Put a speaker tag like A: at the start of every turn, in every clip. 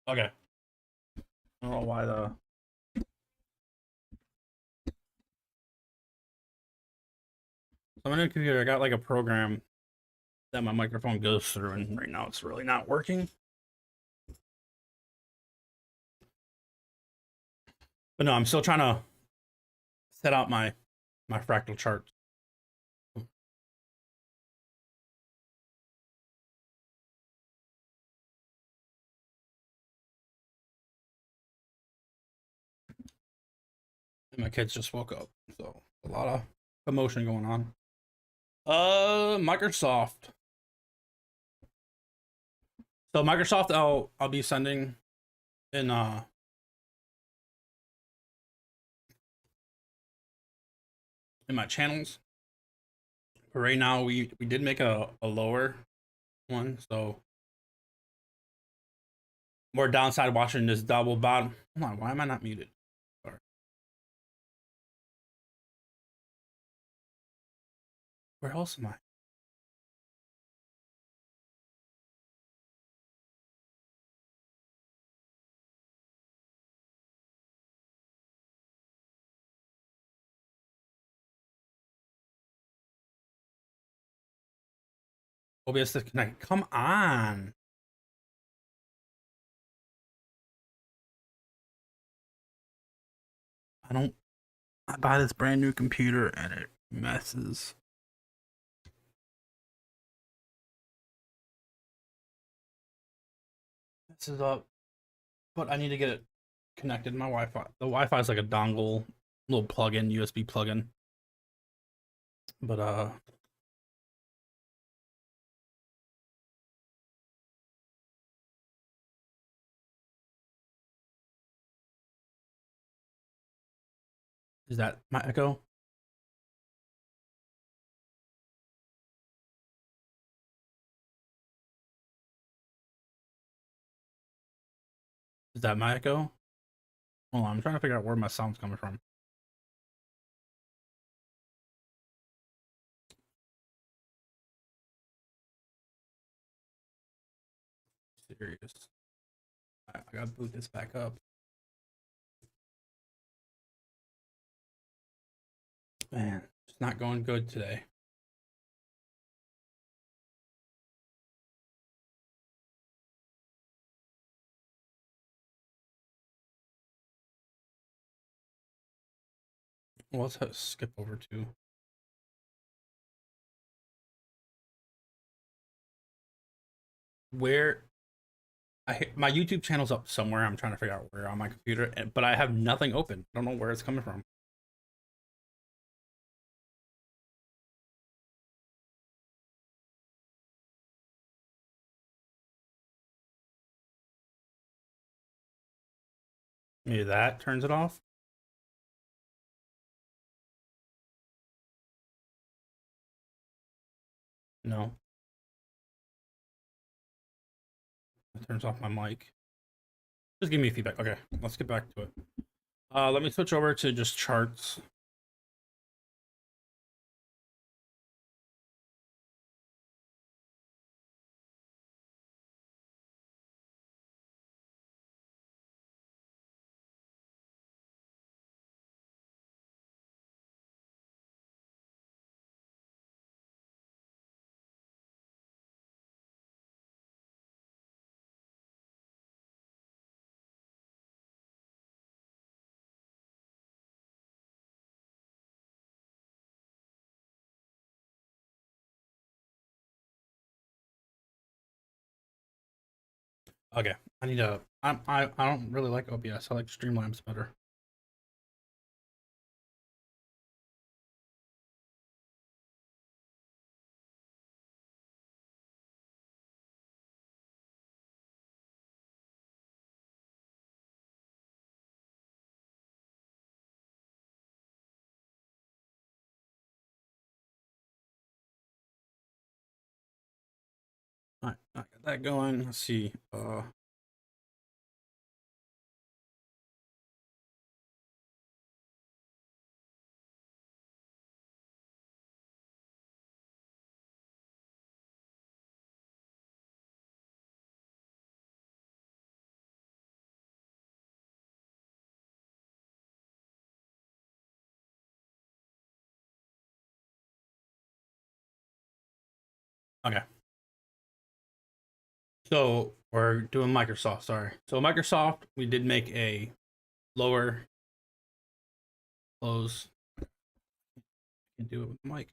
A: Okay. I don't know why the so my new computer, I got like a program that my microphone goes through, and right now it's really not working. But no, I'm still trying to set out my fractal chart. And my kids just woke up, so a lot of commotion going on. Microsoft. So Microsoft, I'll be sending in my channels. But right now, we did make a lower one, so more downside watching this double bottom. Hold on, why am I not muted? Sorry. Where else am I? OBS disconnect. Come on. I don't. I buy this brand new computer and it messes. Messes up. But I need to get it connected to my Wi-Fi. The Wi-Fi is like a dongle, little plug-in, USB plug-in. But is that my echo? Is that my echo? Hold on, I'm trying to figure out where my sound's coming from. Serious. I gotta boot this back up. Man, it's not going good today. Well, let's skip over to where my YouTube channel's up somewhere. I'm trying to figure out where on my computer, but I have nothing open. I don't know where it's coming from. Maybe that turns it off. No, it turns off my mic. Just give me feedback. Okay, let's get back to it. Let me switch over to just charts. Okay, I need to. I don't really like OBS. I like Streamlabs better. All right, I got that going. Let's see. Okay. So we're doing Microsoft. Sorry. So Microsoft, we did make a lower close. Can do it with the mic.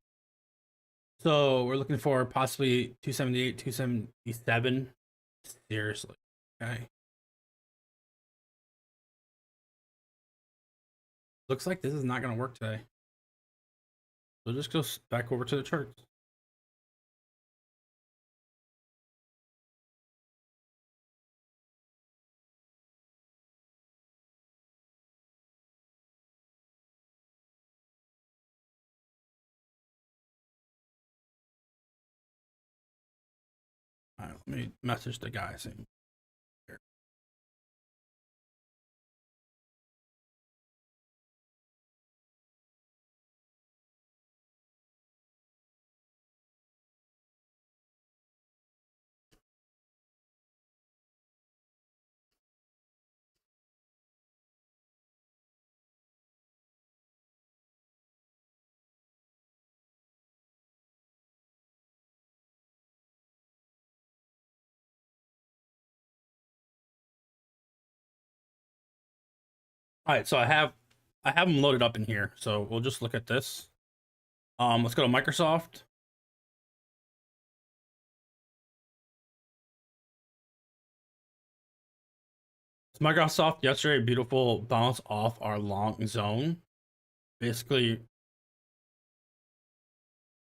A: So we're looking for possibly 278, 277. Seriously. Okay. Looks like this is not going to work today. So just go back over to the charts. All right, let me message the guy saying here. All right, so I have them loaded up in here. So we'll just look at this. Let's go to Microsoft. So Microsoft yesterday, beautiful bounce off our long zone, basically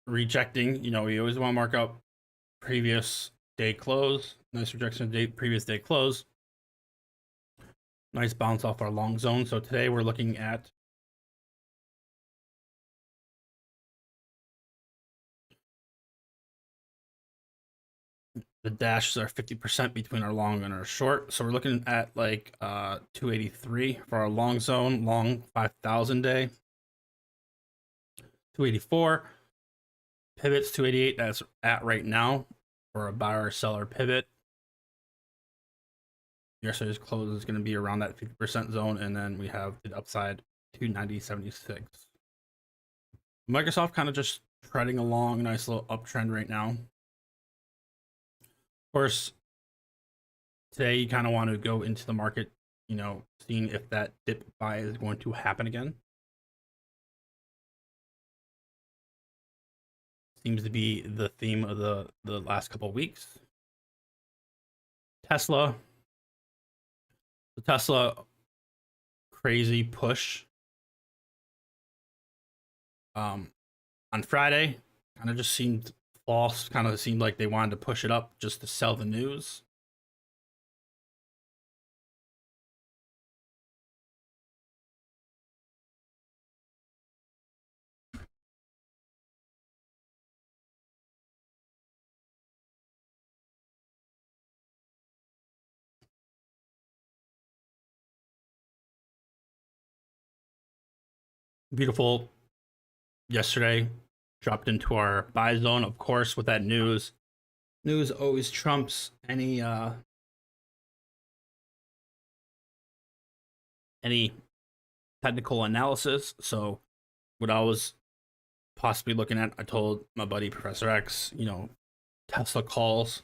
A: rejecting. We always want to mark up previous day close. Nice rejection of date, previous day close. Nice bounce off our long zone. So today we're looking at the dashes are 50% between our long and our short. So we're looking at like 283 for our long zone, long 5,000 day. 284 pivots 288. That's at right now for a buyer seller pivot. Yesterday's close is going to be around that 50% zone, and then we have the upside 290.76. Microsoft kind of just treading along, nice little uptrend right now. Of course, today you kind of want to go into the market, seeing if that dip buy is going to happen again. Seems to be the theme of the last couple of weeks. Tesla. The Tesla crazy push on Friday kind of just seemed false. Kind of seemed like they wanted to push it up just to sell the news. Beautiful yesterday, dropped into our buy zone. Of course, with that news always trumps any technical analysis. So what I was possibly looking at, I told my buddy Professor X, Tesla calls.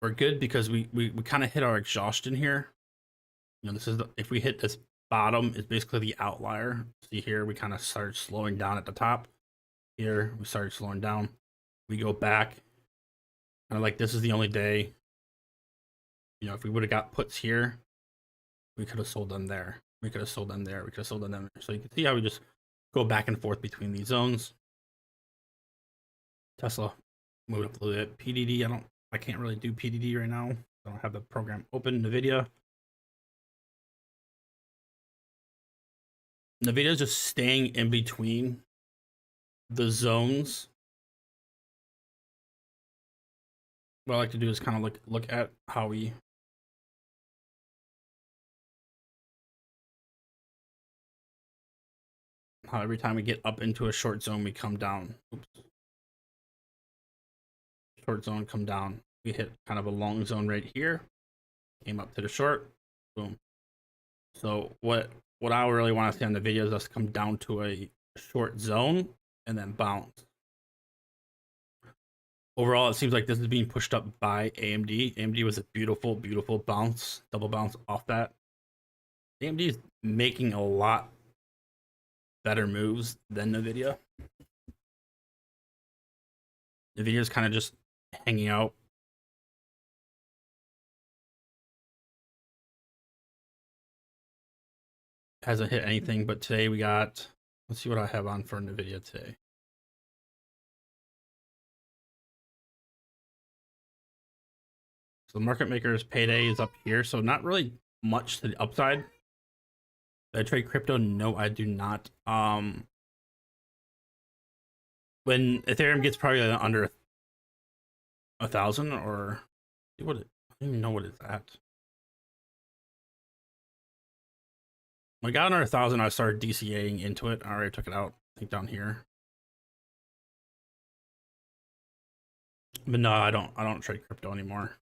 A: We're good because we kind of hit our exhaustion here. This is if we hit this bottom, is basically the outlier. See here, we kind of started slowing down at the top. Here, we started slowing down. We go back, kind of like this is the only day. If we would have got puts here, we could have sold them there. We could have sold them there. We could have sold them there. So you can see how we just go back and forth between these zones. Tesla moved up a little bit. PDD, I can't really do PDD right now. I don't have the program open. NVIDIA is just staying in between the zones. What I like to do is kind of look at how every time we get up into a short zone, we come down. Oops. Short zone, come down. We hit kind of a long zone right here. Came up to the short. Boom. So what what I really want to see on the video is us come down to a short zone and then bounce. Overall, it seems like this is being pushed up by AMD. AMD was a beautiful, beautiful bounce, double bounce off that. AMD is making a lot better moves than NVIDIA. NVIDIA is kind of just hanging out. Hasn't hit anything, but today we got, let's see what I have on for NVIDIA today. So the market maker's payday is up here, so not really much to the upside. Do I trade crypto? No, I do not. When Ethereum gets probably under 1,000 or what? I don't even know what it's at. When I got under 1,000, I started DCAing into it. I already took it out. I think down here. But no, I don't trade crypto anymore.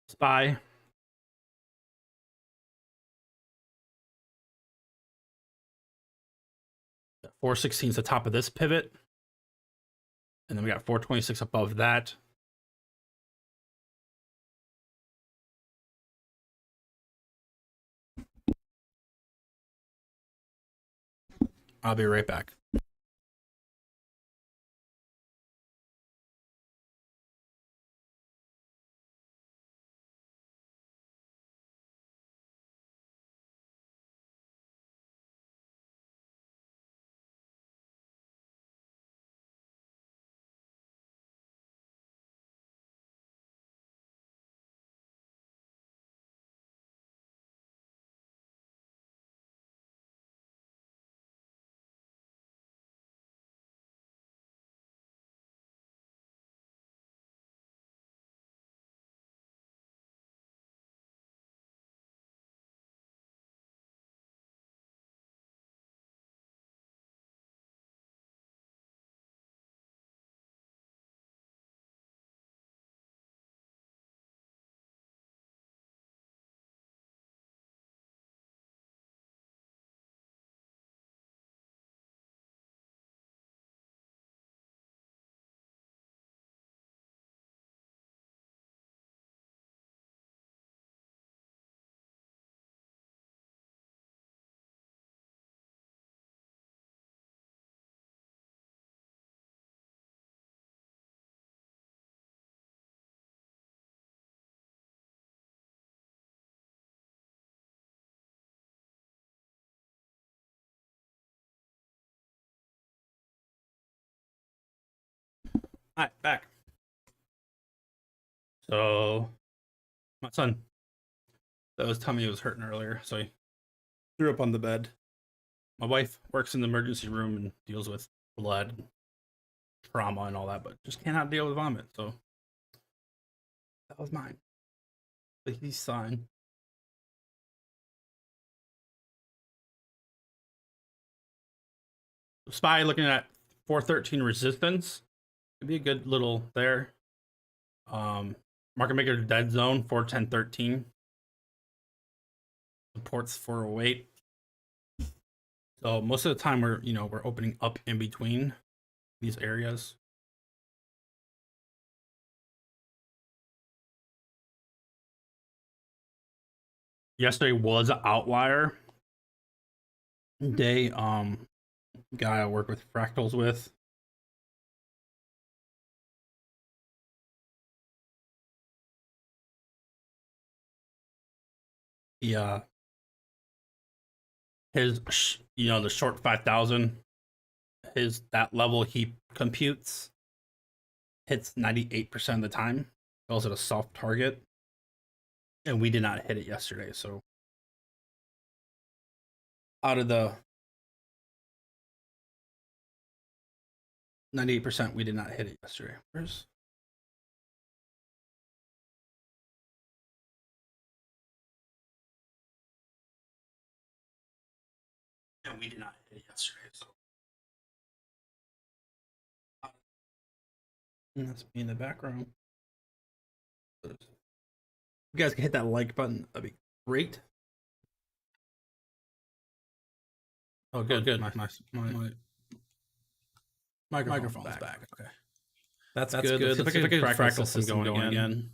A: SPY. 416 is the top of this pivot. And then we got 426 above that. I'll be right back. All right, back. So my son, that was tummy was hurting earlier, so he threw up on the bed. My wife works in the emergency room and deals with blood, and trauma, and all that, but just cannot deal with vomit. So that was mine. But he's fine. SPY looking at 413 resistance. Could be a good little there. Market maker dead zone 410.13. Supports 408. So most of the time we're opening up in between these areas. Yesterday was an outlier day. Guy I work with Fractals with. Yeah. His the short 5,000, that level he computes hits 98% of the time. Calls it a soft target. And we did not hit it yesterday, so out of the 98%, we did not hit it yesterday. Where's and we did not hit it yesterday, so and that's me in the background. You guys can hit that like button. That'd be great. Oh, good. Nice. My microphone's back. Okay. That's good. Let's see if I can get the Fractal system going again.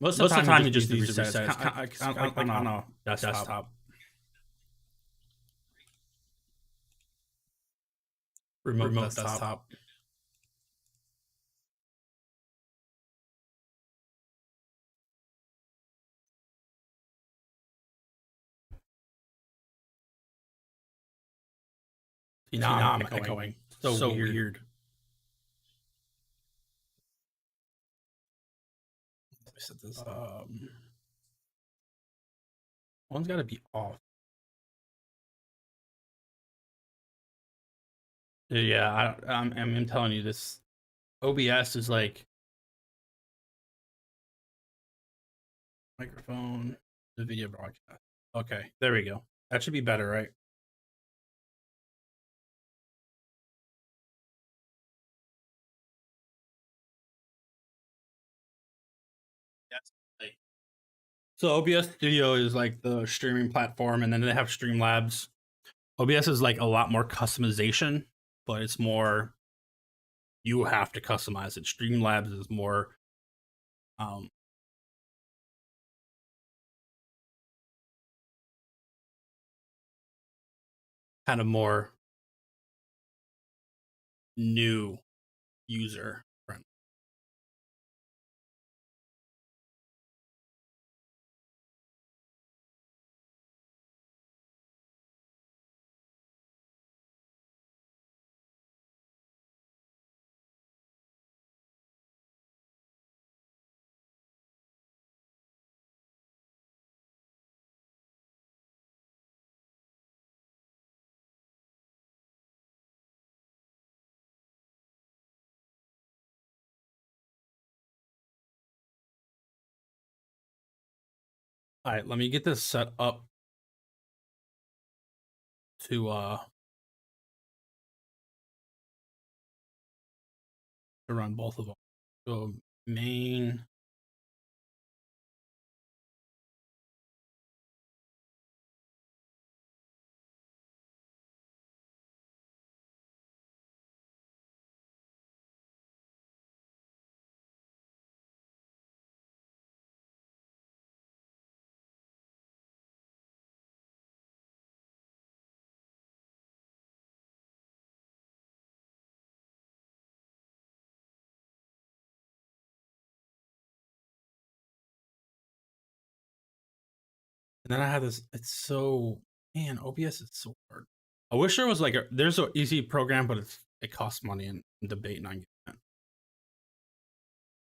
A: Most of the time, you just need to reset. It's kind of like on a desktop. Remote desktop. See, now I'm echoing. So weird. Let me set this. One's got to be off. Yeah, I'm telling you, this OBS is like microphone, the video broadcast. Okay, there we go. That should be better, right? Yes. So OBS Studio is like the streaming platform, and then they have Streamlabs. OBS is like a lot more customization, but it's more you have to customize it. Streamlabs is more um, kind of more new user friendly. All right, let me get this set up to run both of them. So main. And then I have this. It's so man, OBS is so hard. I wish there was like there's an easy program, but it costs money and debating on getting it.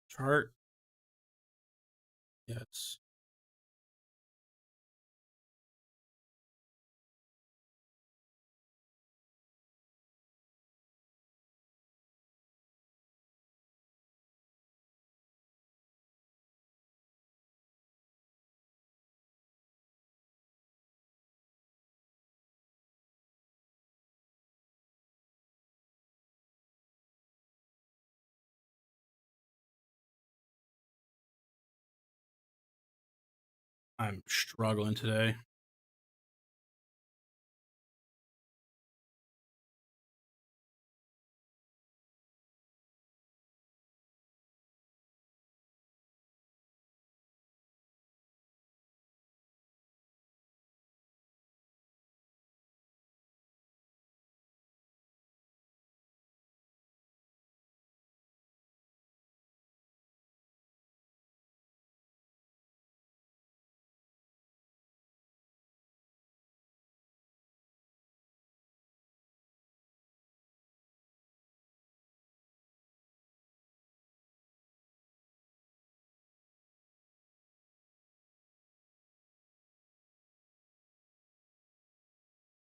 A: Chart. Yes. I'm struggling today.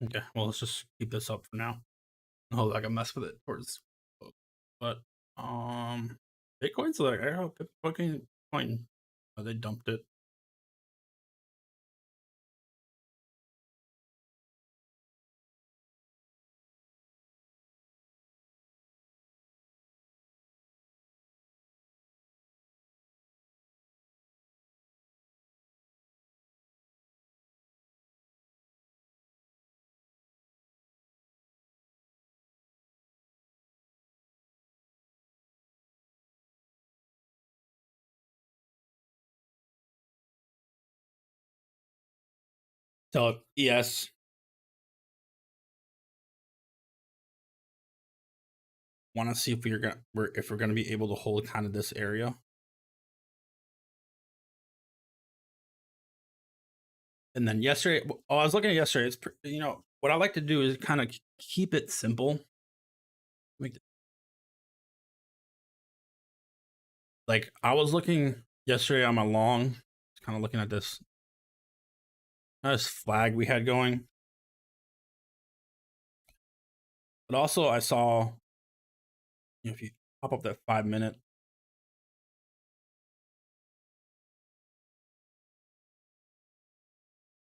A: Okay, well let's just keep this up for now. Oh, I can mess with it towards, but Bitcoin's like I hope Bitcoin, oh, they dumped it. So ES, want to see if we're gonna be able to hold kind of this area. And then yesterday, I was looking at yesterday. It's what I like to do is kind of keep it simple. Like I was looking yesterday on my long, kind of looking at this flag we had going, but also I saw, if you pop up that 5 minute,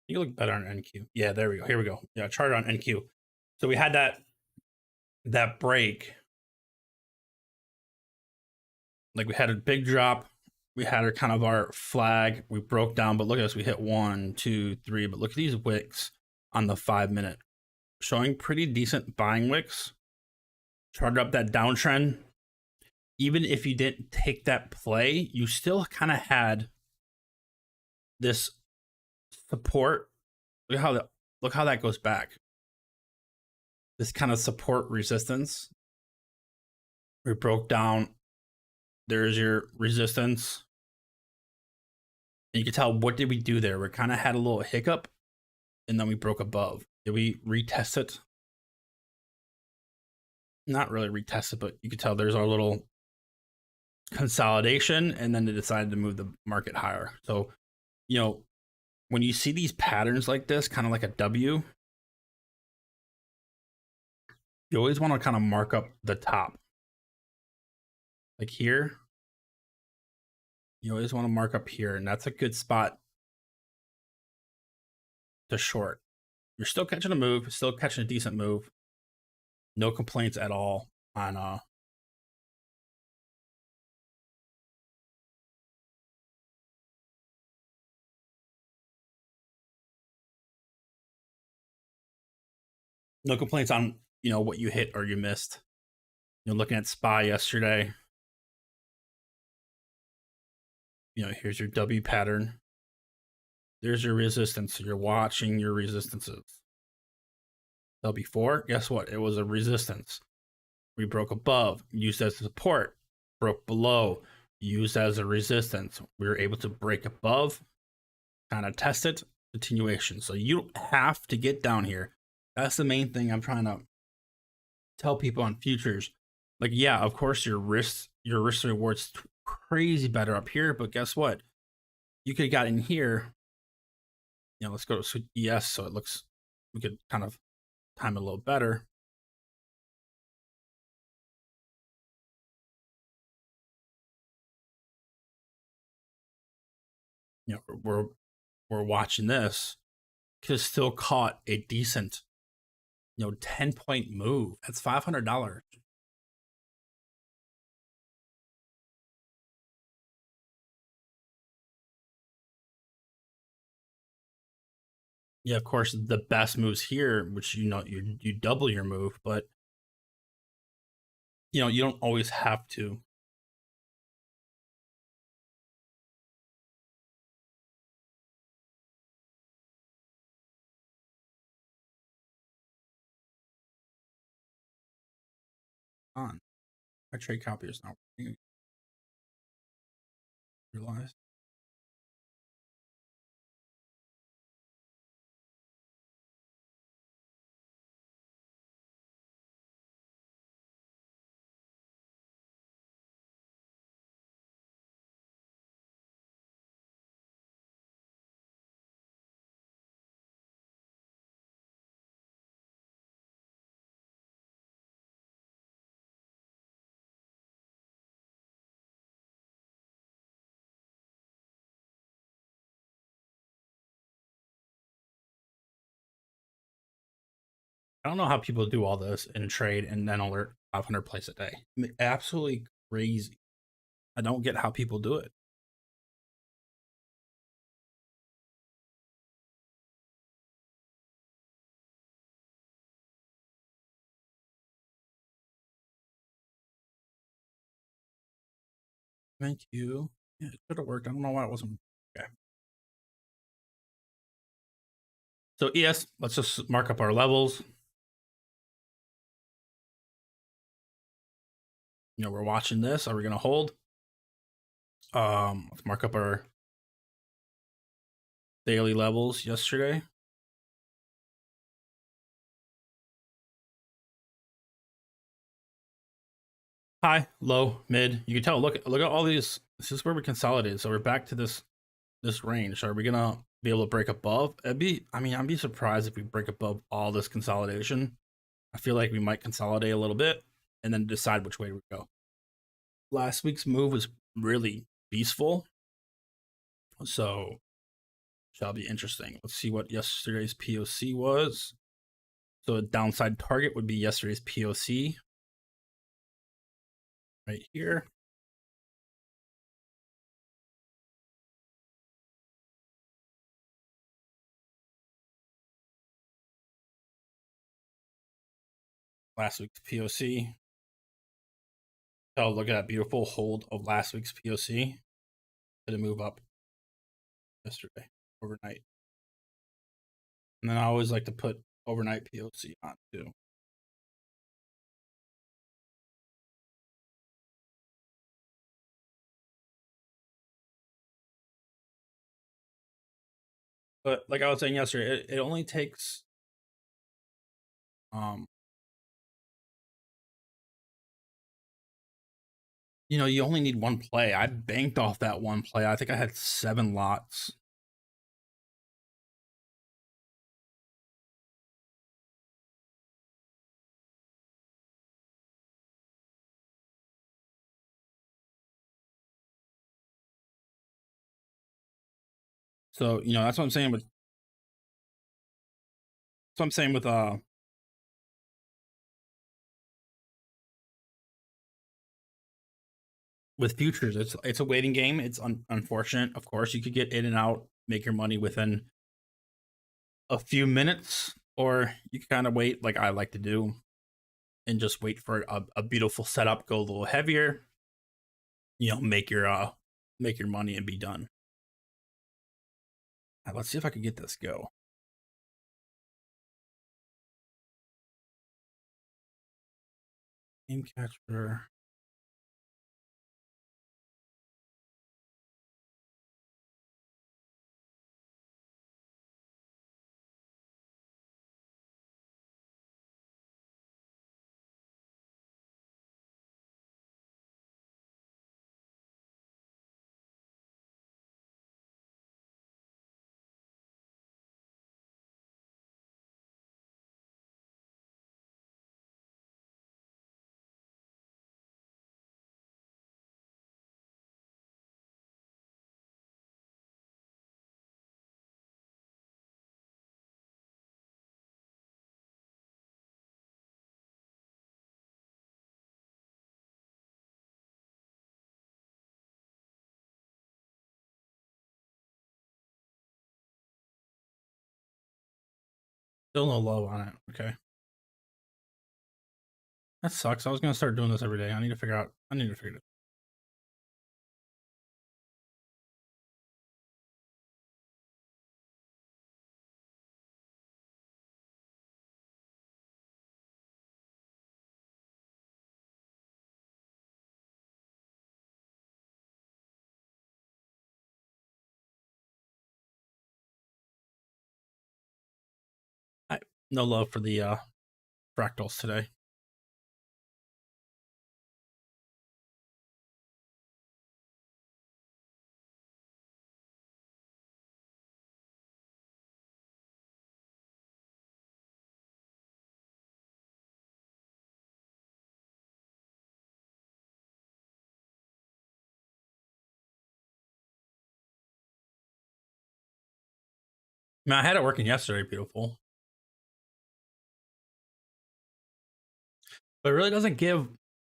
A: you look better on NQ. Yeah, there we go. Here we go. Yeah, chart on NQ. So we had that break. Like we had a big drop. We had our flag. We broke down, but look at us. We hit 1, 2, 3. But look at these wicks on the 5 minute, showing pretty decent buying wicks. Charted up that downtrend. Even if you didn't take that play, you still kind of had this support. Look how that goes back. This kind of support resistance. We broke down. There's your resistance. And you can tell, what did we do there? We kind of had a little hiccup, and then we broke above. Did we retest it? Not really retest it, but you could tell there's our little consolidation, and then they decided to move the market higher. So, when you see these patterns like this, kind of like a W, you always want to kind of mark up the top. Like here, you always want to mark up here, and that's a good spot to short. You're still catching a move, still catching a decent move. No complaints at all on no complaints on what you hit or you missed. Looking at SPY yesterday, here's your W pattern. There's your resistance. So you're watching your resistances. So before, guess what? It was a resistance. We broke above, used as support, broke below, used as a resistance. We were able to break above, kind of test it, continuation. So you don't have to get down here. That's the main thing I'm trying to tell people on futures. Like, yeah, of course your risk reward's crazy better up here, but guess what? You could have got in here. Let's go to ES so it looks, we could kind of time it a little better. We're watching this, could have still caught a decent 10-point move. That's $500. Yeah, of course, the best moves here, which you double your move, but you don't always have to. On my trade copy is not working. Realize. I don't know how people do all this in trade and then alert 500 plays a day. I mean, absolutely crazy. I don't get how people do it. Thank you. Yeah, it could have worked. I don't know why it wasn't. Okay. So ES, let's just mark up our levels. We're watching this. Are we gonna hold? Let's mark up our daily levels yesterday. High, low, mid. You can tell. Look at all these. This is where we consolidated. So we're back to this range. So are we gonna be able to break above? I'd be surprised if we break above all this consolidation. I feel like we might consolidate a little bit and then decide which way we go. Last week's move was really peaceful, so shall be interesting. Let's see what yesterday's POC was. So a downside target would be yesterday's POC right here. Last week's POC. Oh, look at that beautiful hold of last week's POC. Did it move up yesterday, overnight? And then I always like to put overnight POC on too. But like I was saying yesterday, it only takes you only need one play. I banked off that one play. I think I had 7 lots. So, that's what I'm saying with with futures. It's a waiting game. It's unfortunate. Of course, you could get in and out, make your money within a few minutes, or you can kind of wait like I like to do and just wait for a beautiful setup, go a little heavier, make your money and be done. Right, let's see if I can get this go. Game catcher. Still no low on it. Okay. That sucks. I was gonna start doing this every day. I need to figure it. No love for the fractals today. I had it working yesterday, beautiful. But it really doesn't give.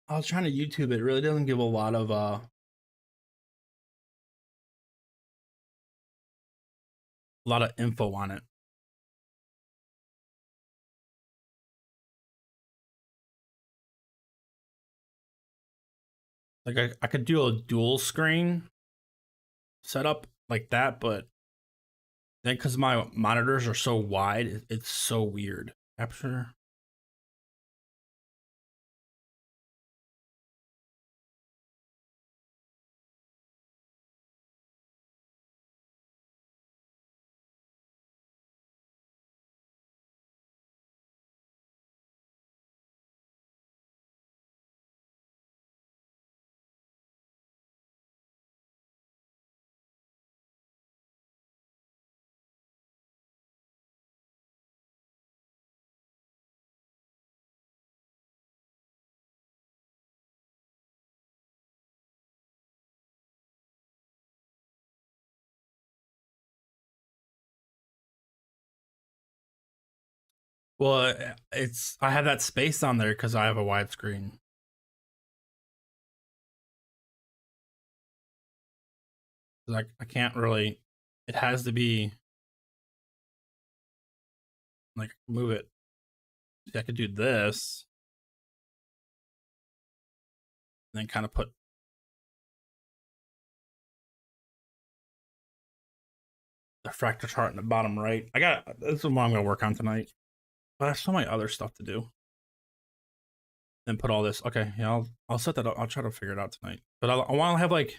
A: I was trying to YouTube it. It really doesn't give a lot of info on it. Like I could do a dual screen setup like that, but Then because my monitors are so wide, it's so weird. Capture. Well, it's I have that space on there because I have a widescreen. Like I can't really. It has to be like move it. See, I could do this, and then kind of put the fractal chart in the bottom right. I got this is what I'm gonna work on tonight. But I have so many other stuff to do. Then put all this. Okay, yeah, I'll set that up. I'll try to figure it out tonight. But I want to have like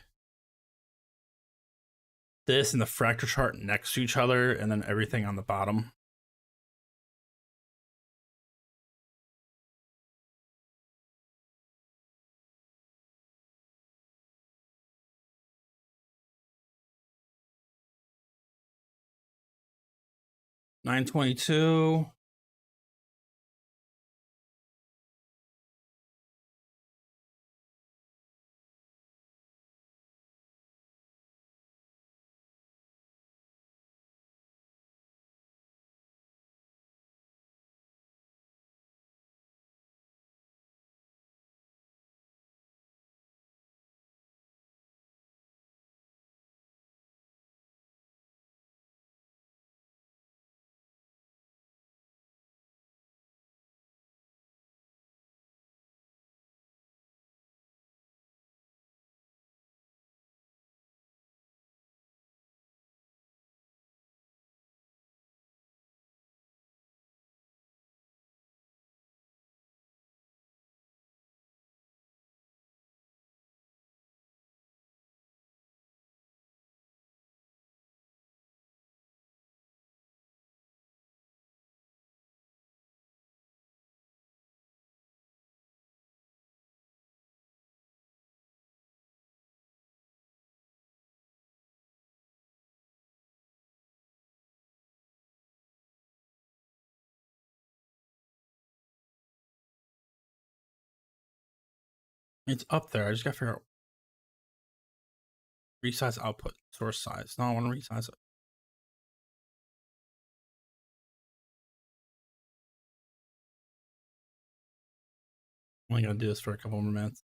A: this and the fractal chart next to each other, and then everything on the bottom. $922. It's up there. I just gotta figure out resize output source size. No, I want to resize it. I'm only gonna do this for a couple more minutes.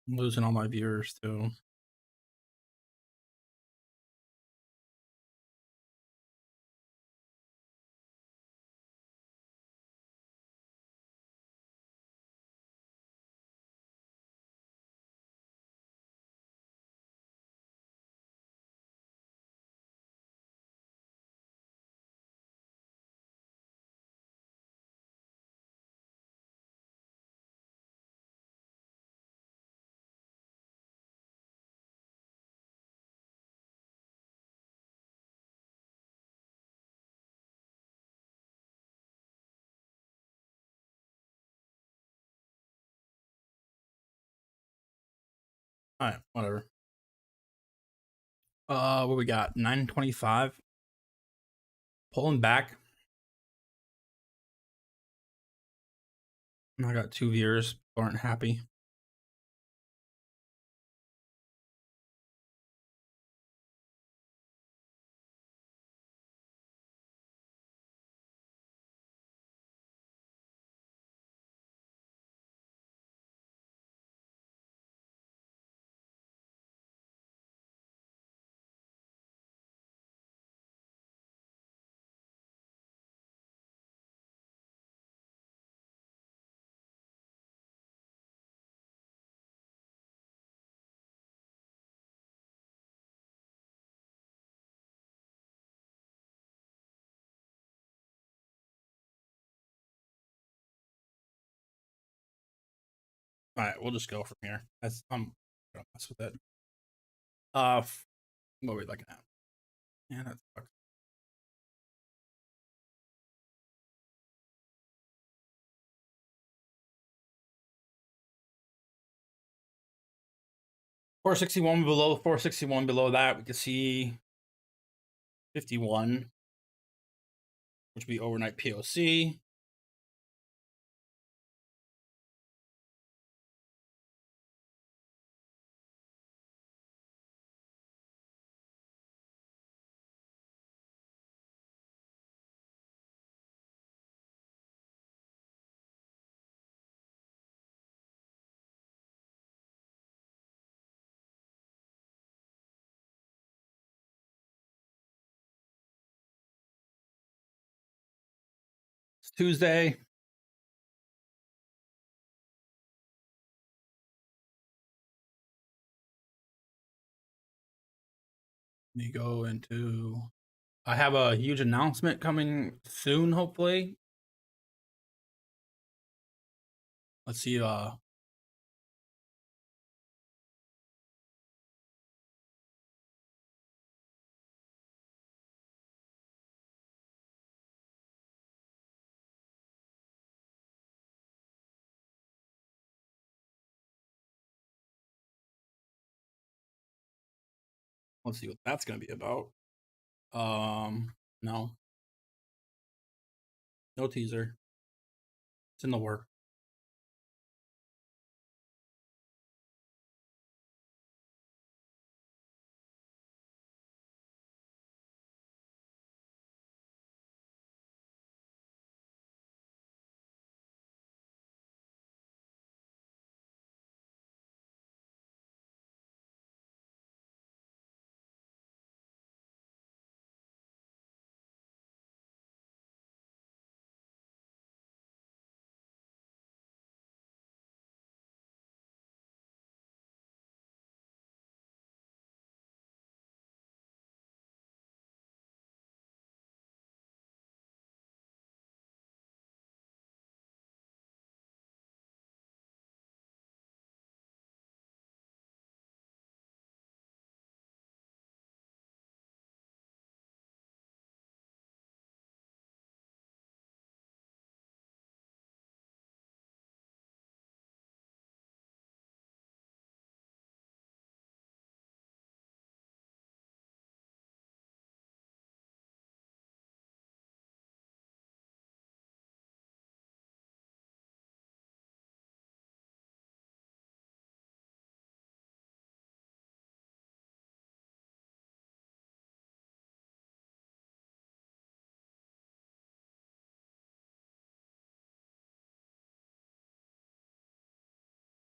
A: I'm losing all my viewers too. All right, whatever. What we got? 925. Pulling back. I got 2 viewers who aren't happy. All right, we'll just go from here. That's I'm gonna mess with it. What are we looking at? Yeah, that sucks. 461 below, 461 below that. We can see 51, which would be overnight POC. It's Tuesday. Let me go into. I have a huge announcement coming soon, hopefully. Let's see. Let's see what that's gonna be about. No, no teaser. It's in the work.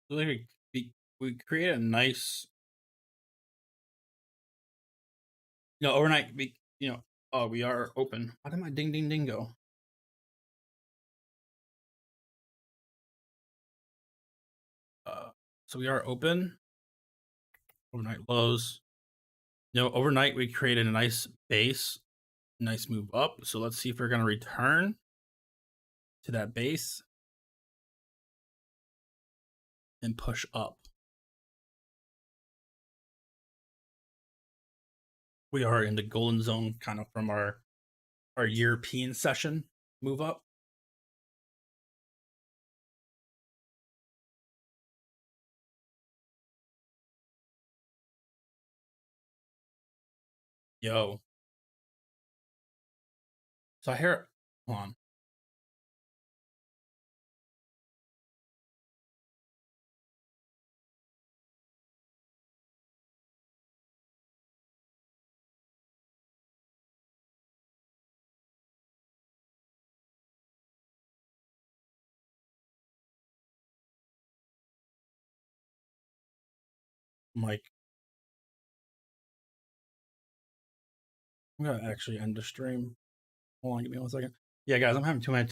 A: So we create a nice, overnight. Oh, we are open. Why did my ding ding ding go? So we are open. Overnight lows. Overnight we created a nice base, nice move up. So let's see if we're gonna return to that base and push up. We are in the golden zone, kind of from our European session move up. Yo. So I hear. Hold on. Mike. I'm gonna actually end the stream. Hold on, give me 1 second. Yeah, guys, I'm having too many